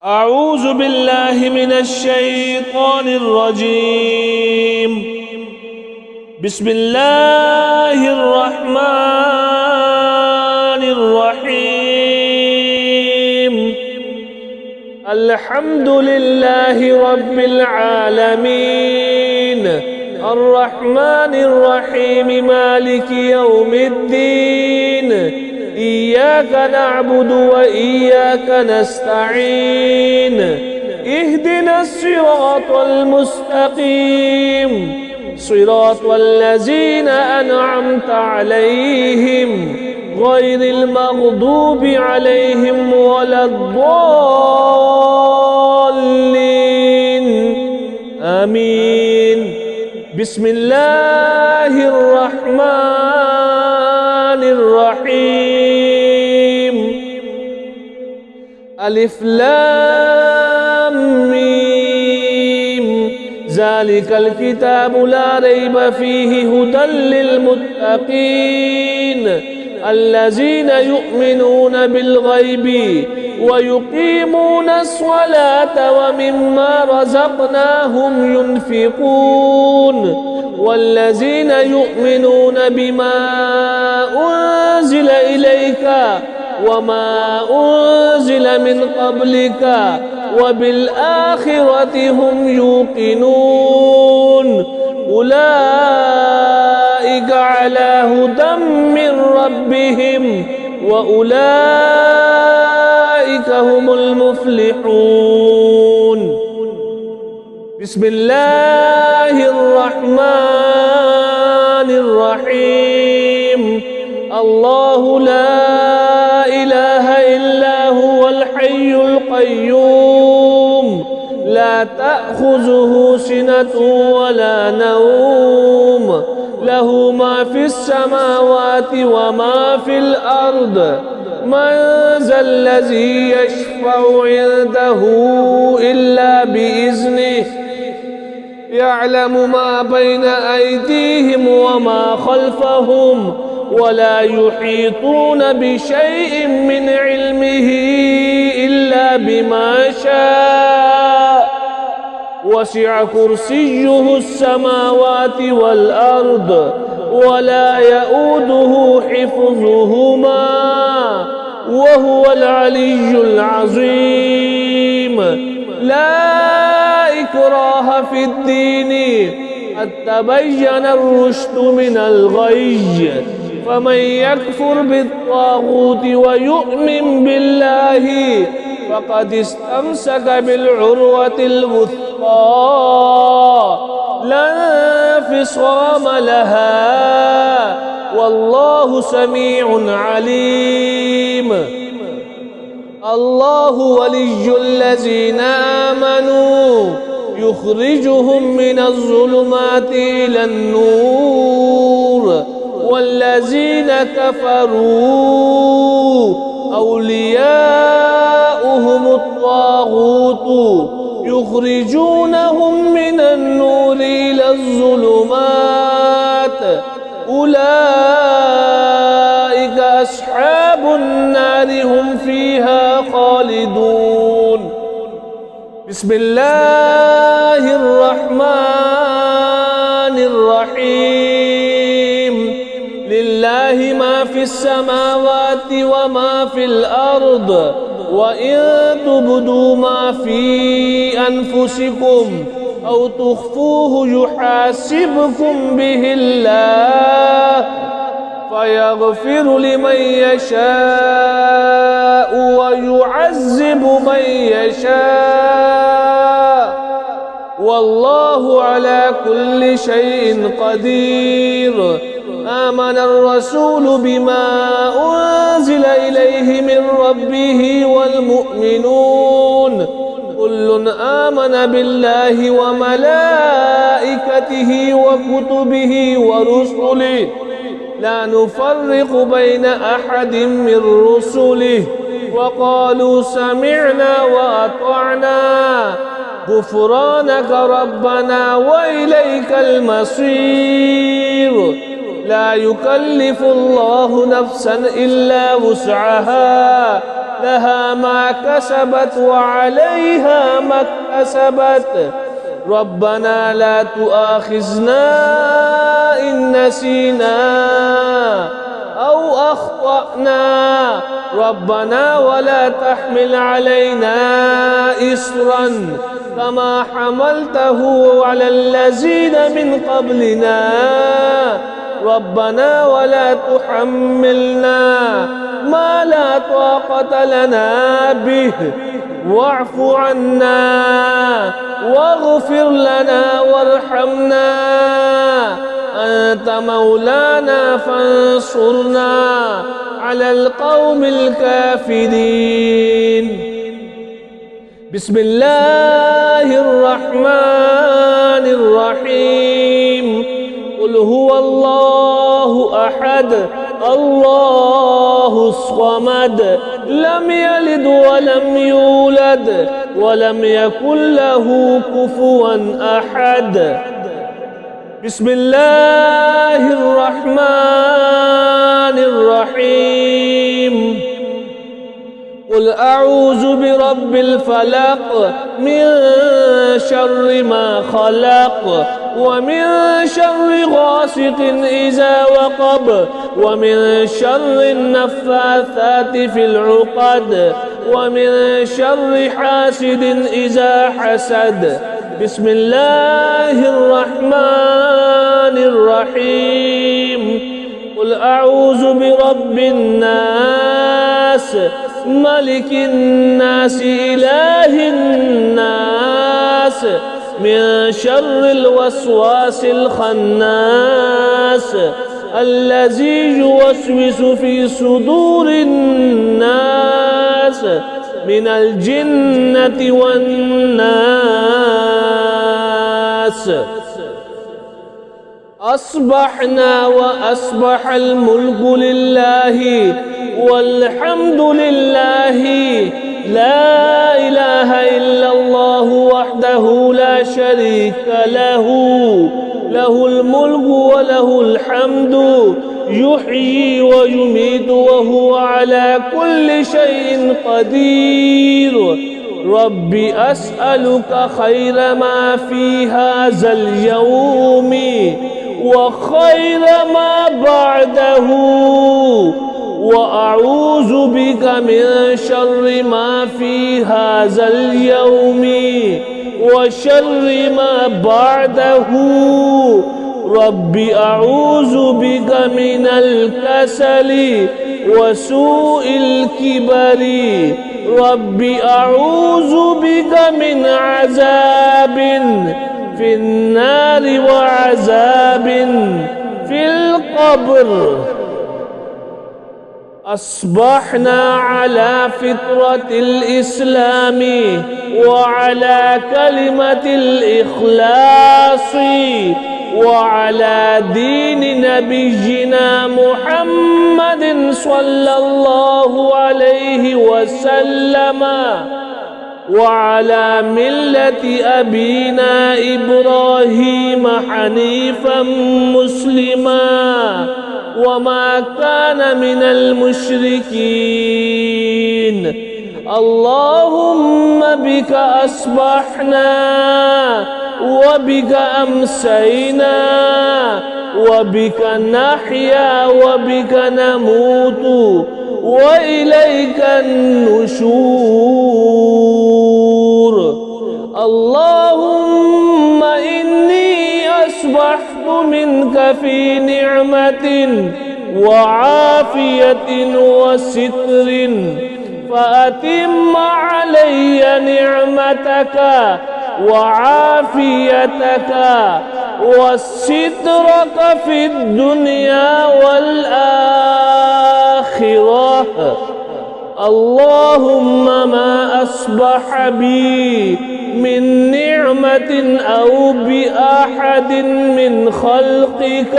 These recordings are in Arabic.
أعوذ بالله من الشيطان الرجيم. بسم الله الرحمن الرحيم. الحمد لله رب العالمين الرحمن الرحيم مالك يوم الدين. إياك نعبد وإياك نستعين. اهدنا الصراط المستقيم صراط الذين أنعمت عليهم غير المغضوب عليهم ولا الضالين. آمين. بسم الله الرحمن الرحيم. ألف لام ميم. ذلك الكتاب لا ريب فيه هدى للمتقين الذين يؤمنون بالغيب ويقيمون الصلاة ومما رزقناهم ينفقون والذين يؤمنون بما أنزل إليك وما أنزل من قبلك وبالآخرة هم يوقنون أولئك على هدى من ربهم وأولئك هم المفلحون. بسم الله الرحمن الرحيم. الله لا إله إلا هو الحي القيوم لا تأخذه سنة ولا نوم له ما في السماوات وما في الأرض. من ذا الذي يشفع عنده إلا بإذنه يعلم ما بين أيديهم وما خلفهم ولا يحيطون بشيء من علمه إلا بما شاء وسع كرسيه السماوات والأرض ولا يؤوده حفظهما وهو العلي العظيم. لا إكراه في الدين قد تبين الرشد من الغي فمن يكفر بالطاغوت ويؤمن بالله فقد استمسك بالعروة الوثقى لا انفصام لها والله سميع عليم. الله ولي الذين آمنوا يخرجهم من الظلمات إلى النور والذين كفروا أولياؤهم الطاغوت يخرجونهم من النور إلى الظلمات أولئك أصحاب النار هم فيها خالدون. بسم الله الرحمن الرحيم. لله ما في السماوات وما في الأرض وإن تبدوا ما في أنفسكم أو تخفوه يحاسبكم به الله فيغفر لمن يشاء ويعذب من يشاء والله على كل شيء قدير. آمن الرسول بما أنزل إليه من ربه والمؤمنون كل آمن بالله وملائكته وكتبه ورسله لا نفرق بين أحد من رسله وقالوا سمعنا وأطعنا غفرانك ربنا وإليك المصير. لا يكلف الله نفسا إلا وسعها لها ما كسبت وعليها ما اكتسبت. ربنا لا تؤاخذنا إن نسينا أو أخطأنا. ربنا ولا تحمل علينا إصرا كما حملته على الذين من قبلنا. ربنا ولا تحملنا ما لا طاقة لنا به واعف عنا واغفر لنا وارحمنا أنت مولانا فانصرنا على القوم الكافرين. بسم الله الرحمن الرحيم. قل هو الله أحد الله الصمد لم يلد ولم يولد ولم يكن له كفوا أحد. بسم الله الرحمن الرحيم. قل أعوذ برب الفلق من شر ما خلق ومن شر غاسق إذا وقب ومن شر النفاثات في العقد ومن شر حاسد إذا حسد. بسم الله الرحمن الرحيم. قل أعوذ برب الناس ملك الناس إله الناس من شر الوسواس الخناس الذي يوسوس في صدور الناس من الجنة والناس. أصبحنا وأصبح الملك لله والحمد لله لا إله إلا الله وحده لا شريك له له الملك وله الحمد يحيي ويميت وهو على كل شيء قدير. رب أسألك خير ما في هذا اليوم وخير ما بعده وأعوذ بك من شر ما في هذا اليوم وشر ما بعده. رب أعوذ بك من الكسل وسوء الكبر. رب أعوذ بك من عذاب في النار وعذاب في القبر. أصبحنا على فطرة الإسلام وعلى كلمة الإخلاص وعلى دين نبينا محمد صلى الله عليه وسلم وعلى ملة أبينا إبراهيم حنيفا مسلما وما كان من المشركين. اللهم بك أصبحنا وبك أمسينا وبك نحيا وبك نموت وإليك النشور. اللهم إني أصبحت منك في نعمة وعافية وستر فأتم علي نعمتك وعافيتك وسترك في الدنيا والآخرة. اللهم ما أصبح بي من نعمة أو بأحد من خلقك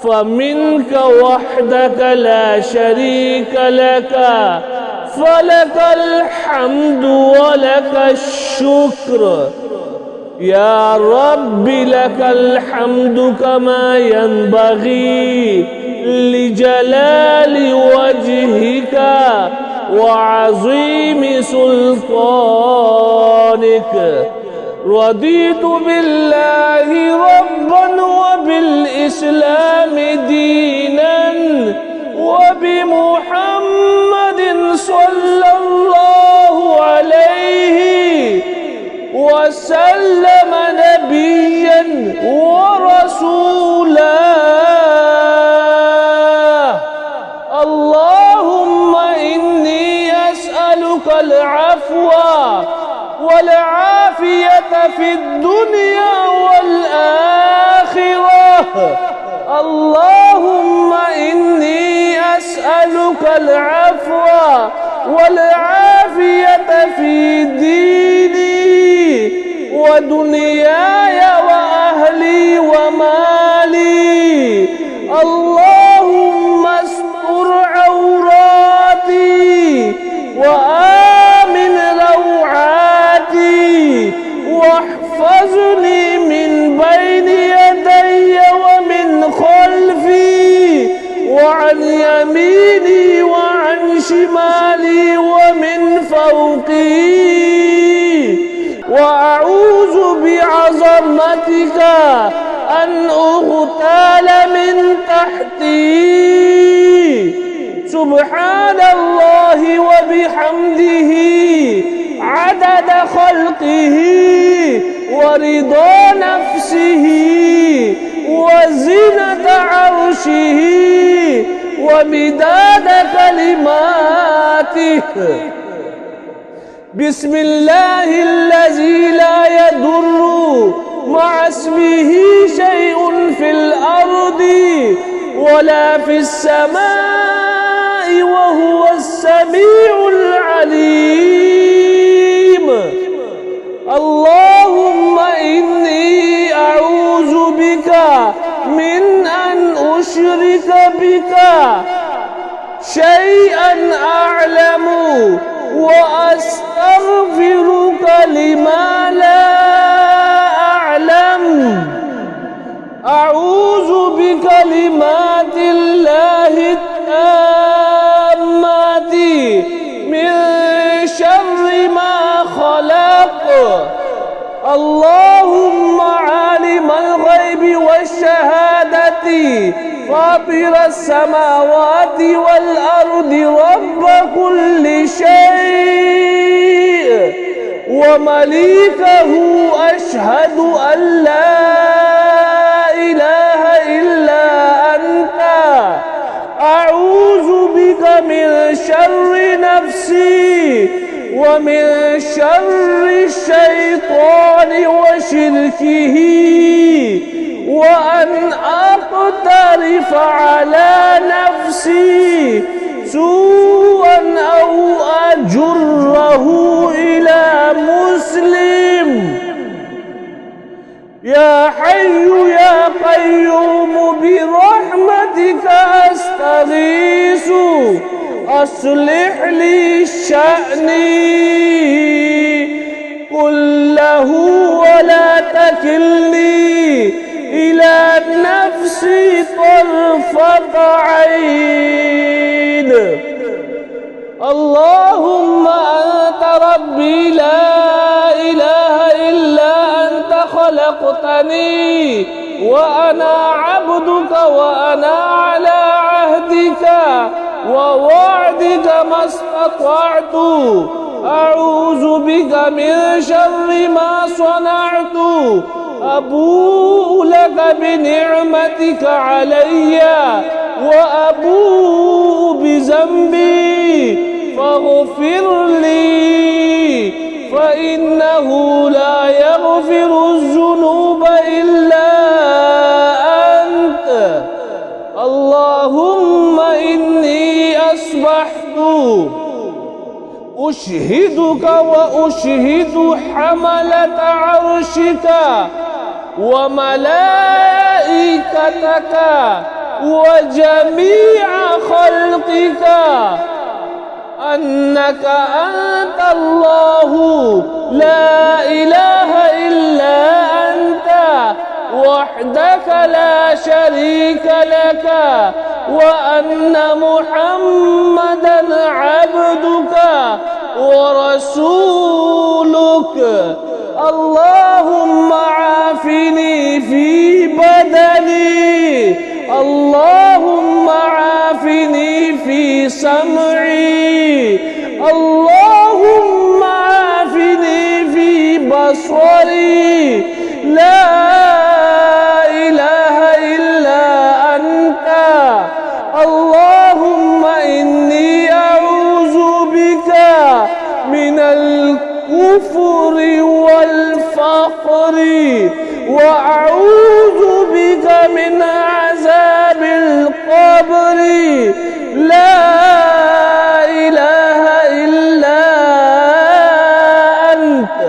فمنك وحدك لا شريك لك فلك الحمد ولك الشكر. يا رب لك الحمد كما ينبغي لجلال وجهك وعظيم سلطانك. رضيت بالله ربا وبالإسلام دينا وبمحمد صلى الله عليه وسلم نبيا ورسولا. اللهم إني أسألك العفو والعافية في الدنيا والآخرة. اللهم إني أسألك العفو والعافية في ديني ودنياي وأهلي ومالي. اللهم استر عوراتي وآمن روعاتي واحفظني من بين يدي ومن خلفي وعن يميني وعن شمالي ومن فوقي. وأعوذ بعظمتك أن أغتال من تحتي. سبحان الله وبحمده عدد خلقه ورضا نفسه وزنة عرشه ومداد كلماته. بسم الله الذي لا يضر مع اسمه شيء في الأرض ولا في السماء وهو السميع العليم. اللهم إني أعوذ بك من أن أشرك بك شيئا أعلم وأستغفرك لما لا أعلم. أعوذ بكلمات الله التامات من شر ما خلق. اللهم عالم الغيب والشهادة فاطر السماوات والأرض رب كل شيء ومليكه أشهد أن لا إله إلا أنت. أعوذ بك من شر نفسي ومن شر الشيطان وشركه وأن أقترف على نفسي سوءا أو أجره إلى مسلم. يا حي يا قيوم برحمتك أستغيث أصلح لي شأني كله ولا تكلني إلى نفسي طرفة عين. اللهم أنت ربي لا إله إلا أنت خلقتني وأنا عبدك وأنا على عهدك ووعدك ما استطعت. أعوذ بك من شر ما صنعت. أبوء لك بنعمتك علي وأبوء بذنبي فاغفر لي فإنه لا يغفر الذنوب إلا أنت. اللهم إني أصبحت أشهدك وأشهد حملة عرشك وملائكتك وجميع خلقك أنك أنت الله لا إله إلا أنت وحدك لا شريك لك وأن محمدا عبدك ورسولك. اللهم عافني في بدني، اللهم عافني في سمعي، اللهم عافني في بصري. لا إله إلا أنت. اللهم إني أعوذ بك من الكفر والفقر، وأعوذ بك من عذاب القبر. لا إله إلا أنت.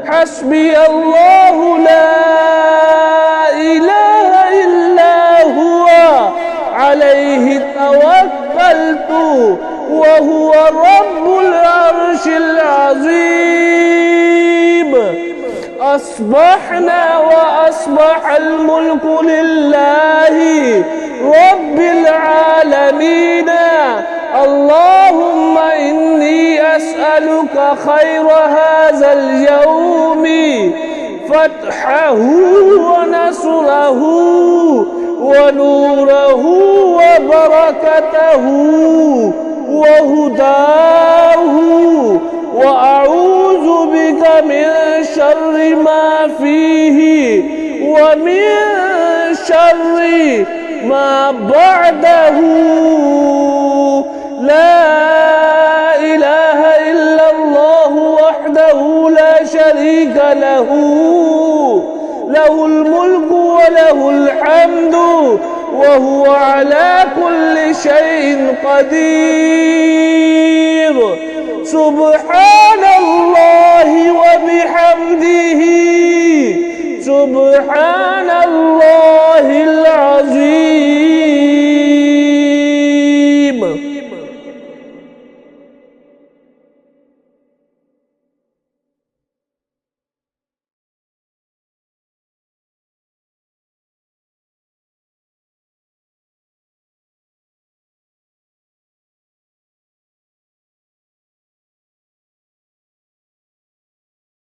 حسبي الله لا إله إلا هو، عليه توكلت وهو رب العرش العظيم. أصبحنا وأصبح الملك لله رب العالمين. اللهم إني أسألك خير هذا اليوم، فتحه ونصره ونوره وبركته وهداه، وأعوذ بك من شر ما فيه ومن شر ما بعده. لا إله إلا الله وحده لا شريك له، له الملك وله الحمد وهو على كل شيء قدير. سبحان الله وبحمده، سبحان الله